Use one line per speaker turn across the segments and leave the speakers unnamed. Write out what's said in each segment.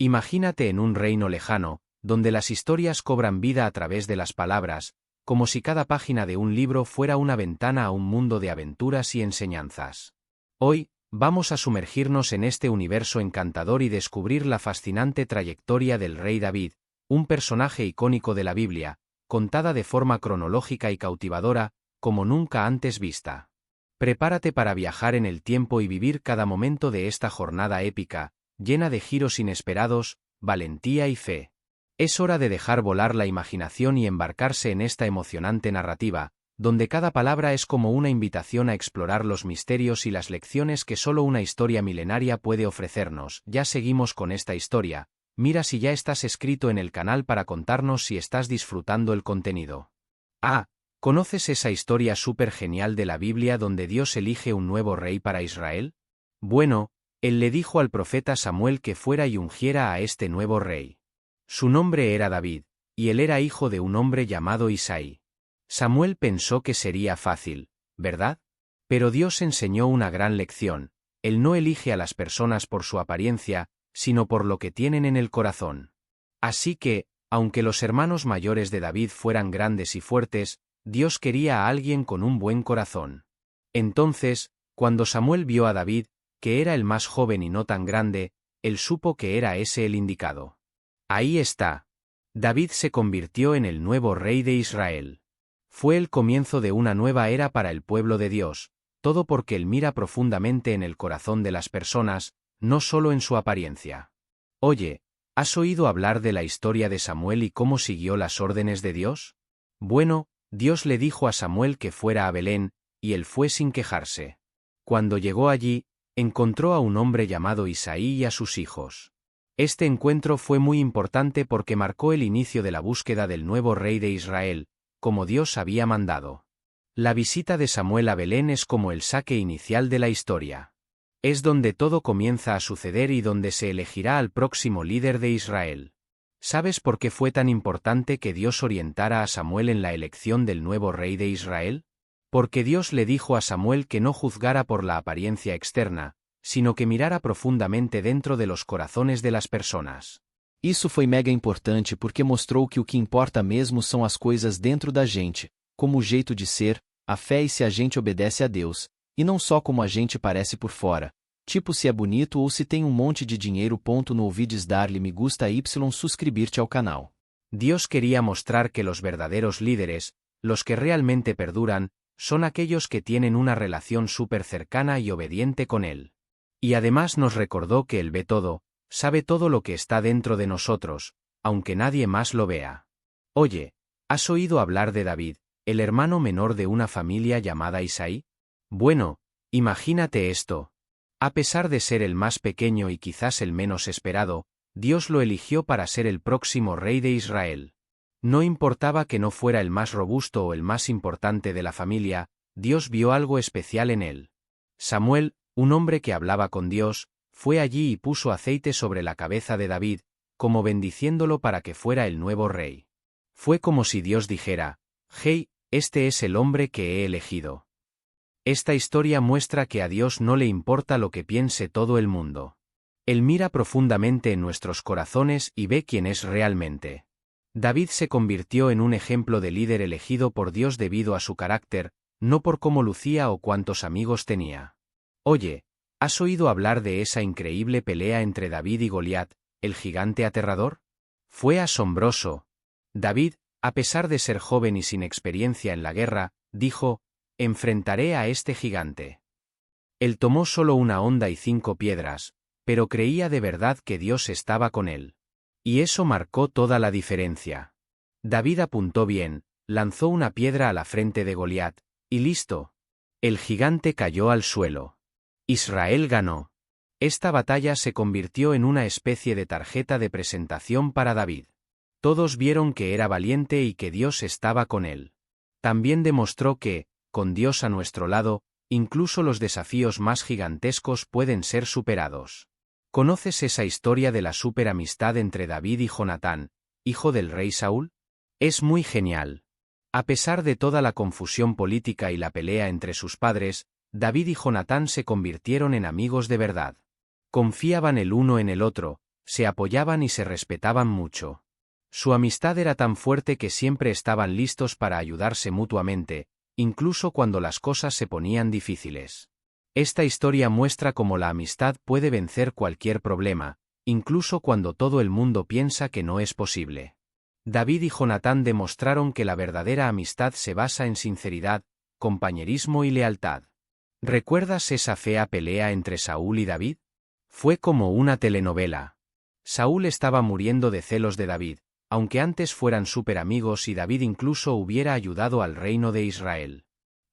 Imagínate en un reino lejano, donde las historias cobran vida a través de las palabras, como si cada página de un libro fuera una ventana a un mundo de aventuras y enseñanzas. Hoy, vamos a sumergirnos en este universo encantador y descubrir la fascinante trayectoria del rey David, un personaje icónico de la Biblia, contada de forma cronológica y cautivadora, como nunca antes vista. Prepárate para viajar en el tiempo y vivir cada momento de esta jornada épica, llena de giros inesperados, valentía y fe. Es hora de dejar volar la imaginación y embarcarse en esta emocionante narrativa, donde cada palabra es como una invitación a explorar los misterios y las lecciones que solo una historia milenaria puede ofrecernos. Ya seguimos con esta historia. Mira si ya estás inscrito en el canal para contarnos si estás disfrutando el contenido. ¿Conoces esa historia súper genial de la Biblia donde Dios elige un nuevo rey para Israel? Bueno, Él le dijo al profeta Samuel que fuera y ungiera a este nuevo rey. Su nombre era David, y él era hijo de un hombre llamado Isaí. Samuel pensó que sería fácil, ¿verdad? Pero Dios enseñó una gran lección. Él no elige a las personas por su apariencia, sino por lo que tienen en el corazón. Así que, aunque los hermanos mayores de David fueran grandes y fuertes, Dios quería a alguien con un buen corazón. Entonces, cuando Samuel vio a David, que era el más joven y no tan grande, él supo que era ese el indicado. Ahí está. David se convirtió en el nuevo rey de Israel. Fue el comienzo de una nueva era para el pueblo de Dios, todo porque él mira profundamente en el corazón de las personas, no solo en su apariencia. Oye, ¿has oído hablar de la historia de Samuel y cómo siguió las órdenes de Dios? Bueno, Dios le dijo a Samuel que fuera a Belén, y él fue sin quejarse. Cuando llegó allí, encontró a un hombre llamado Isaí y a sus hijos. Este encuentro fue muy importante porque marcó el inicio de la búsqueda del nuevo rey de Israel, como Dios había mandado. La visita de Samuel a Belén es como el saque inicial de la historia. Es donde todo comienza a suceder y donde se elegirá al próximo líder de Israel. ¿Sabes por qué fue tan importante que Dios orientara a Samuel en la elección del nuevo rey de Israel? Porque Dios le dijo a Samuel que no juzgara por la apariencia externa, sino que mirara profundamente dentro de los corazones de las personas.
Isso foi mega importante porque mostrou que o que importa mesmo são as coisas dentro da gente, como o jeito de ser, a fé e se a gente obedece a Deus, e não só como a gente parece por fora, tipo se é bonito ou se tem monte de dinheiro. No ouvides dar-lhe me gusta y suscribirte ao canal.
Dios quería mostrar que los verdaderos líderes, los que realmente perduran, son aquellos que tienen una relación súper cercana y obediente con Él. Y además nos recordó que Él ve todo, sabe todo lo que está dentro de nosotros, aunque nadie más lo vea. Oye, ¿has oído hablar de David, el hermano menor de una familia llamada Isaí? Bueno, imagínate esto. A pesar de ser el más pequeño y quizás el menos esperado, Dios lo eligió para ser el próximo rey de Israel. No importaba que no fuera el más robusto o el más importante de la familia, Dios vio algo especial en él. Samuel, un hombre que hablaba con Dios, fue allí y puso aceite sobre la cabeza de David, como bendiciéndolo para que fuera el nuevo rey. Fue como si Dios dijera: «Hey, este es el hombre que he elegido». Esta historia muestra que a Dios no le importa lo que piense todo el mundo. Él mira profundamente en nuestros corazones y ve quién es realmente. David se convirtió en un ejemplo de líder elegido por Dios debido a su carácter, no por cómo lucía o cuántos amigos tenía. Oye, ¿has oído hablar de esa increíble pelea entre David y Goliat, el gigante aterrador? Fue asombroso. David, a pesar de ser joven y sin experiencia en la guerra, dijo: «Enfrentaré a este gigante». Él tomó solo una honda y 5 piedras, pero creía de verdad que Dios estaba con él. Y eso marcó toda la diferencia. David apuntó bien, lanzó una piedra a la frente de Goliat, y listo. El gigante cayó al suelo. Israel ganó. Esta batalla se convirtió en una especie de tarjeta de presentación para David. Todos vieron que era valiente y que Dios estaba con él. También demostró que, con Dios a nuestro lado, incluso los desafíos más gigantescos pueden ser superados. ¿Conoces esa historia de la superamistad entre David y Jonatán, hijo del rey Saúl? Es muy genial. A pesar de toda la confusión política y la pelea entre sus padres, David y Jonatán se convirtieron en amigos de verdad. Confiaban el uno en el otro, Se apoyaban y se respetaban mucho. Su amistad era tan fuerte que siempre estaban listos para ayudarse mutuamente, incluso cuando las cosas se ponían difíciles. Esta historia muestra cómo la amistad puede vencer cualquier problema, incluso cuando todo el mundo piensa que no es posible. David y Jonatán demostraron que la verdadera amistad se basa en sinceridad, compañerismo y lealtad. ¿Recuerdas esa fea pelea entre Saúl y David? Fue como una telenovela. Saúl estaba muriendo de celos de David, aunque antes fueran súper amigos y David incluso hubiera ayudado al reino de Israel.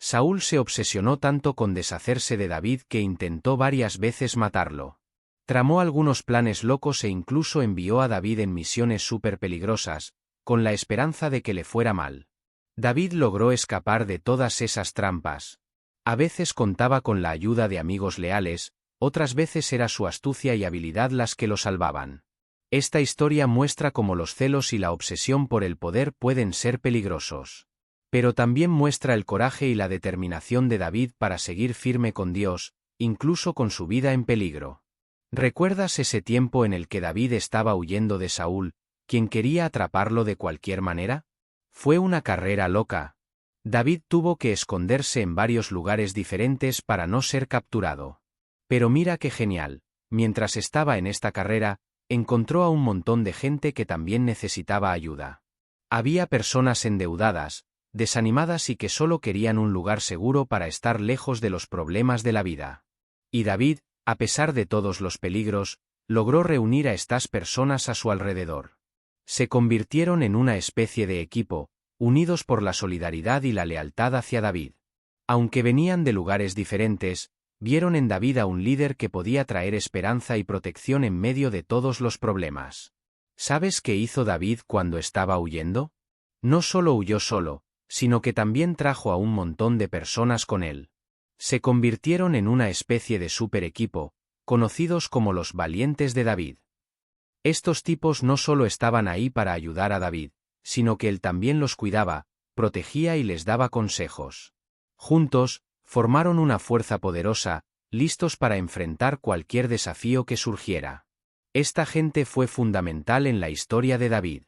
Saúl se obsesionó tanto con deshacerse de David que intentó varias veces matarlo. Tramó algunos planes locos e incluso envió a David en misiones súper peligrosas, con la esperanza de que le fuera mal. David logró escapar de todas esas trampas. A veces contaba con la ayuda de amigos leales, otras veces era su astucia y habilidad las que lo salvaban. Esta historia muestra cómo los celos y la obsesión por el poder pueden ser peligrosos. Pero también muestra el coraje y la determinación de David para seguir firme con Dios, incluso con su vida en peligro. ¿Recuerdas ese tiempo en el que David estaba huyendo de Saúl, quien quería atraparlo de cualquier manera? Fue una carrera loca. David tuvo que esconderse en varios lugares diferentes para no ser capturado. Pero mira qué genial, mientras estaba en esta carrera, encontró a un montón de gente que también necesitaba ayuda. Había personas endeudadas, desanimadas y que solo querían un lugar seguro para estar lejos de los problemas de la vida. Y David, a pesar de todos los peligros, logró reunir a estas personas a su alrededor. Se convirtieron en una especie de equipo, unidos por la solidaridad y la lealtad hacia David. Aunque venían de lugares diferentes, vieron en David a un líder que podía traer esperanza y protección en medio de todos los problemas. ¿Sabes qué hizo David cuando estaba huyendo? No solo huyó solo, sino que también trajo a un montón de personas con él. Se convirtieron en una especie de super equipo, conocidos como los valientes de David. Estos tipos no solo estaban ahí para ayudar a David, sino que él también los cuidaba, protegía y les daba consejos. Juntos, formaron una fuerza poderosa, listos para enfrentar cualquier desafío que surgiera. Esta gente fue fundamental en la historia de David.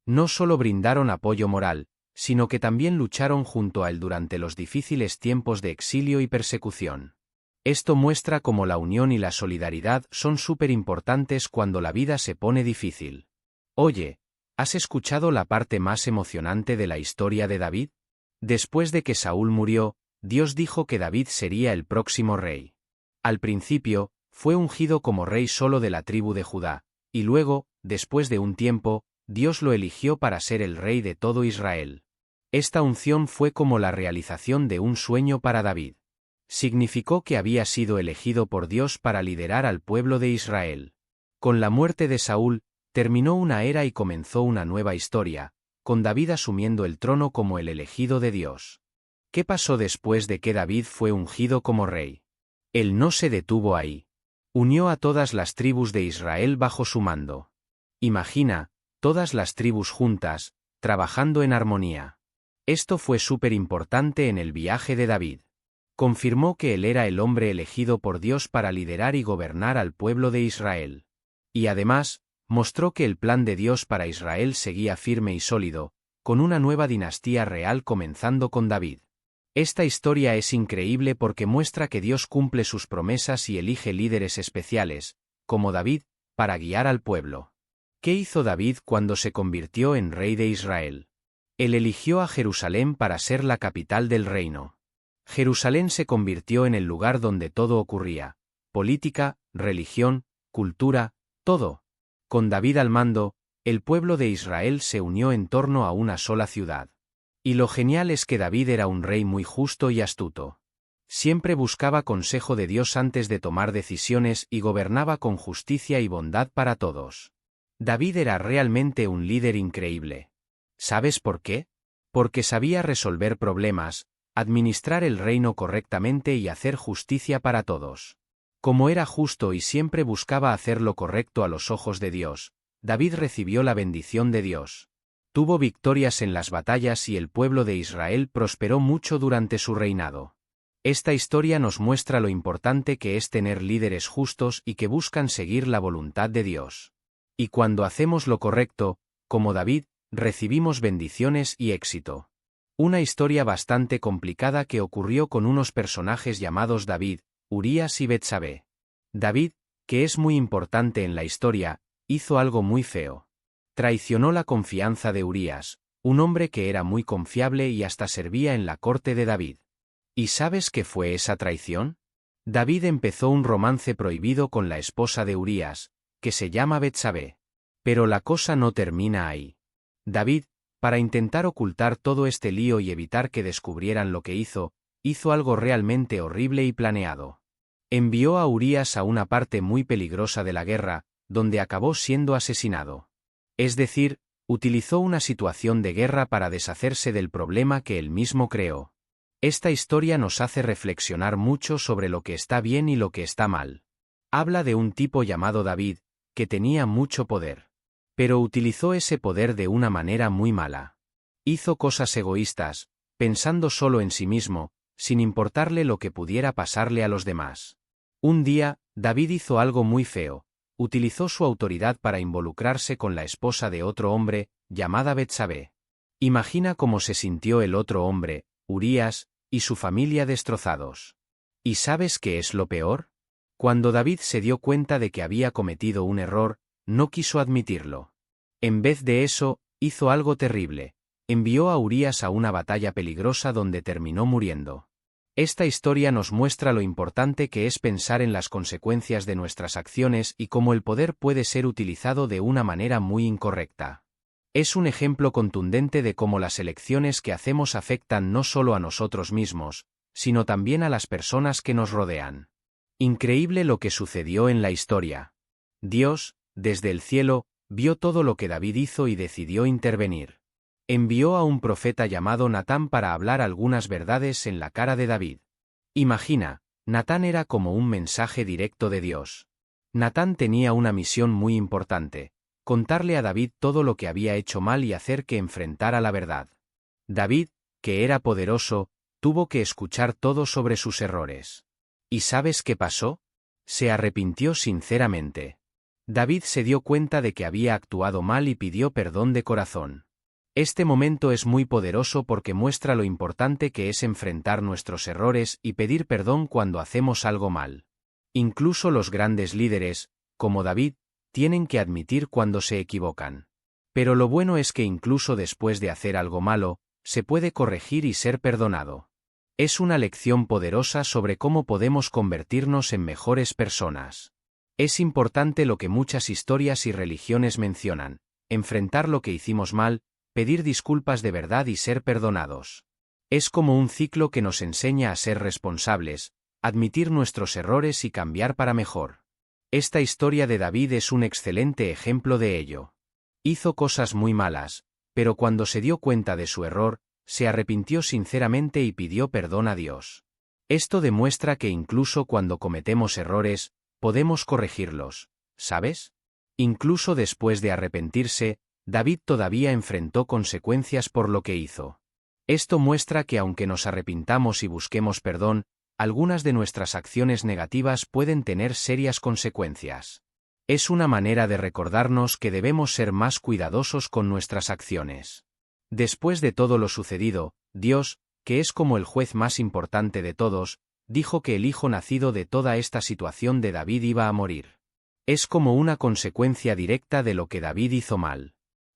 No solo brindaron apoyo moral, sino que también lucharon junto a él durante los difíciles tiempos de exilio y persecución. Esto muestra cómo la unión y la solidaridad son súper importantes cuando la vida se pone difícil. Oye, ¿has escuchado la parte más emocionante de la historia de David? Después de que Saúl murió, Dios dijo que David sería el próximo rey. Al principio, fue ungido como rey solo de la tribu de Judá, y luego, después de un tiempo, Dios lo eligió para ser el rey de todo Israel. Esta unción fue como la realización de un sueño para David. Significó que había sido elegido por Dios para liderar al pueblo de Israel. Con la muerte de Saúl, terminó una era y comenzó una nueva historia, con David asumiendo el trono como el elegido de Dios. ¿Qué pasó después de que David fue ungido como rey? Él no se detuvo ahí. Unió a todas las tribus de Israel bajo su mando. Imagina, todas las tribus juntas, trabajando en armonía. Esto fue súper importante en el viaje de David. Confirmó que él era el hombre elegido por Dios para liderar y gobernar al pueblo de Israel. Y además, mostró que el plan de Dios para Israel seguía firme y sólido, con una nueva dinastía real comenzando con David. Esta historia es increíble porque muestra que Dios cumple sus promesas y elige líderes especiales, como David, para guiar al pueblo. ¿Qué hizo David cuando se convirtió en rey de Israel? Él eligió a Jerusalén para ser la capital del reino. Jerusalén se convirtió en el lugar donde todo ocurría: política, religión, cultura, todo. Con David al mando, el pueblo de Israel se unió en torno a una sola ciudad. Y lo genial es que David era un rey muy justo y astuto. Siempre buscaba consejo de Dios antes de tomar decisiones y gobernaba con justicia y bondad para todos. David era realmente un líder increíble. ¿Sabes por qué? Porque sabía resolver problemas, administrar el reino correctamente y hacer justicia para todos. Como era justo y siempre buscaba hacer lo correcto a los ojos de Dios, David recibió la bendición de Dios. Tuvo victorias en las batallas y el pueblo de Israel prosperó mucho durante su reinado. Esta historia nos muestra lo importante que es tener líderes justos y que buscan seguir la voluntad de Dios. Y cuando hacemos lo correcto, como David, recibimos bendiciones y éxito. Una historia bastante complicada que ocurrió con unos personajes llamados David, Urías y Betsabé. David, que es muy importante en la historia, hizo algo muy feo. Traicionó la confianza de Urías, un hombre que era muy confiable y hasta servía en la corte de David. ¿Y sabes qué fue esa traición? David empezó un romance prohibido con la esposa de Urías, que se llama Betsabé. Pero la cosa no termina ahí. David, para intentar ocultar todo este lío y evitar que descubrieran lo que hizo algo realmente horrible y planeado. Envió a Urías a una parte muy peligrosa de la guerra, donde acabó siendo asesinado. Es decir, utilizó una situación de guerra para deshacerse del problema que él mismo creó. Esta historia nos hace reflexionar mucho sobre lo que está bien y lo que está mal. Habla de un tipo llamado David, que tenía mucho poder. Pero utilizó ese poder de una manera muy mala. Hizo cosas egoístas, pensando solo en sí mismo, sin importarle lo que pudiera pasarle a los demás. Un día, David hizo algo muy feo. Utilizó su autoridad para involucrarse con la esposa de otro hombre, llamada Betsabé. Imagina cómo se sintió el otro hombre, Urías, y su familia destrozados. ¿Y sabes qué es lo peor? Cuando David se dio cuenta de que había cometido un error, no quiso admitirlo. En vez de eso, hizo algo terrible. Envió a Urías a una batalla peligrosa donde terminó muriendo. Esta historia nos muestra lo importante que es pensar en las consecuencias de nuestras acciones y cómo el poder puede ser utilizado de una manera muy incorrecta. Es un ejemplo contundente de cómo las elecciones que hacemos afectan no solo a nosotros mismos, sino también a las personas que nos rodean. Increíble lo que sucedió en la historia. Dios, desde el cielo, vio todo lo que David hizo y decidió intervenir. Envió a un profeta llamado Natán para hablar algunas verdades en la cara de David. Imagina, Natán era como un mensaje directo de Dios. Natán tenía una misión muy importante: contarle a David todo lo que había hecho mal y hacer que enfrentara la verdad. David, que era poderoso, tuvo que escuchar todo sobre sus errores. ¿Y sabes qué pasó? Se arrepintió sinceramente. David se dio cuenta de que había actuado mal y pidió perdón de corazón. Este momento es muy poderoso porque muestra lo importante que es enfrentar nuestros errores y pedir perdón cuando hacemos algo mal. Incluso los grandes líderes, como David, tienen que admitir cuando se equivocan. Pero lo bueno es que incluso después de hacer algo malo, se puede corregir y ser perdonado. Es una lección poderosa sobre cómo podemos convertirnos en mejores personas. Es importante lo que muchas historias y religiones mencionan: enfrentar lo que hicimos mal, pedir disculpas de verdad y ser perdonados. Es como un ciclo que nos enseña a ser responsables, admitir nuestros errores y cambiar para mejor. Esta historia de David es un excelente ejemplo de ello. Hizo cosas muy malas, pero cuando se dio cuenta de su error, se arrepintió sinceramente y pidió perdón a Dios. Esto demuestra que incluso cuando cometemos errores, podemos corregirlos, ¿sabes? Incluso después de arrepentirse, David todavía enfrentó consecuencias por lo que hizo. Esto muestra que aunque nos arrepintamos y busquemos perdón, algunas de nuestras acciones negativas pueden tener serias consecuencias. Es una manera de recordarnos que debemos ser más cuidadosos con nuestras acciones. Después de todo lo sucedido, Dios, que es como el juez más importante de todos, dijo que el hijo nacido de toda esta situación de David iba a morir. Es como una consecuencia directa de lo que David hizo mal.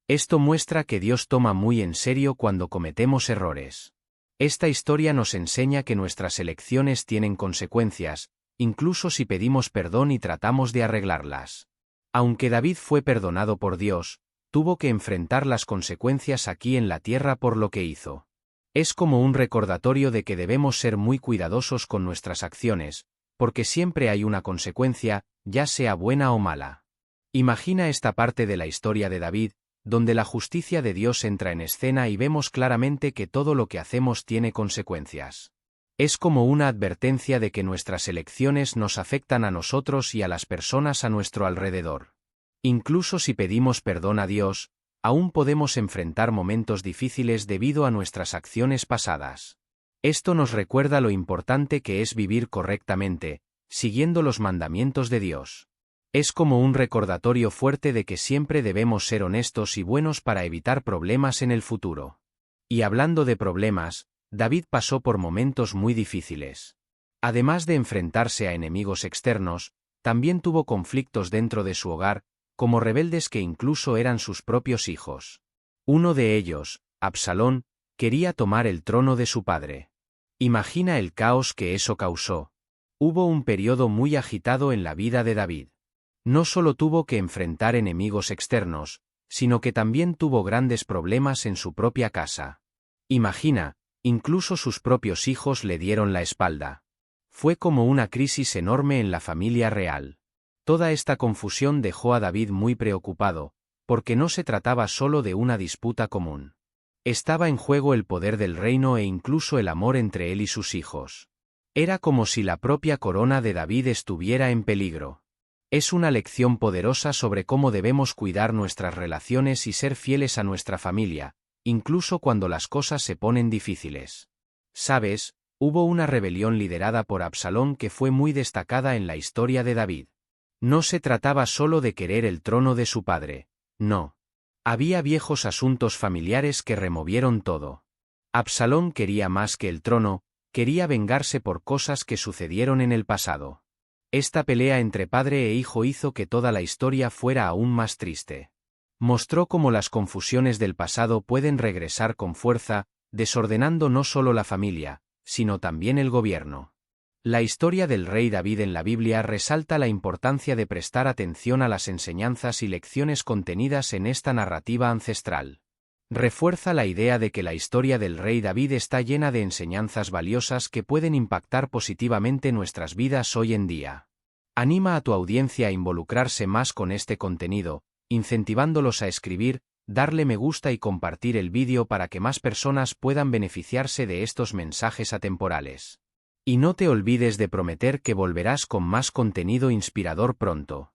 Esto muestra que Dios toma muy en serio cuando cometemos errores. Esta historia nos enseña que nuestras elecciones tienen consecuencias, incluso si pedimos perdón y tratamos de arreglarlas. Aunque David fue perdonado por Dios, tuvo que enfrentar las consecuencias aquí en la tierra por lo que hizo. Es como un recordatorio de que debemos ser muy cuidadosos con nuestras acciones, porque siempre hay una consecuencia, ya sea buena o mala. Imagina esta parte de la historia de David, donde la justicia de Dios entra en escena y vemos claramente que todo lo que hacemos tiene consecuencias. Es como una advertencia de que nuestras elecciones nos afectan a nosotros y a las personas a nuestro alrededor. Incluso si pedimos perdón a Dios, aún podemos enfrentar momentos difíciles debido a nuestras acciones pasadas. Esto nos recuerda lo importante que es vivir correctamente, siguiendo los mandamientos de Dios. Es como un recordatorio fuerte de que siempre debemos ser honestos y buenos para evitar problemas en el futuro. Y hablando de problemas, David pasó por momentos muy difíciles. Además de enfrentarse a enemigos externos, también tuvo conflictos dentro de su hogar, como rebeldes que incluso eran sus propios hijos. Uno de ellos, Absalón, quería tomar el trono de su padre. Imagina el caos que eso causó. Hubo un periodo muy agitado en la vida de David. No solo tuvo que enfrentar enemigos externos, sino que también tuvo grandes problemas en su propia casa. Imagina, incluso sus propios hijos le dieron la espalda. Fue como una crisis enorme en la familia real. Toda esta confusión dejó a David muy preocupado, porque no se trataba solo de una disputa común. Estaba en juego el poder del reino e incluso el amor entre él y sus hijos. Era como si la propia corona de David estuviera en peligro. Es una lección poderosa sobre cómo debemos cuidar nuestras relaciones y ser fieles a nuestra familia, incluso cuando las cosas se ponen difíciles. ¿Sabes? Hubo una rebelión liderada por Absalón que fue muy destacada en la historia de David. No se trataba solo de querer el trono de su padre, no. Había viejos asuntos familiares que removieron todo. Absalón quería más que el trono, quería vengarse por cosas que sucedieron en el pasado. Esta pelea entre padre e hijo hizo que toda la historia fuera aún más triste. Mostró cómo las confusiones del pasado pueden regresar con fuerza, desordenando no solo la familia, sino también el gobierno. La historia del rey David en la Biblia resalta la importancia de prestar atención a las enseñanzas y lecciones contenidas en esta narrativa ancestral. Refuerza la idea de que la historia del rey David está llena de enseñanzas valiosas que pueden impactar positivamente nuestras vidas hoy en día. Anima a tu audiencia a involucrarse más con este contenido, incentivándolos a escribir, darle me gusta y compartir el vídeo para que más personas puedan beneficiarse de estos mensajes atemporales. Y no te olvides de prometer que volverás con más contenido inspirador pronto.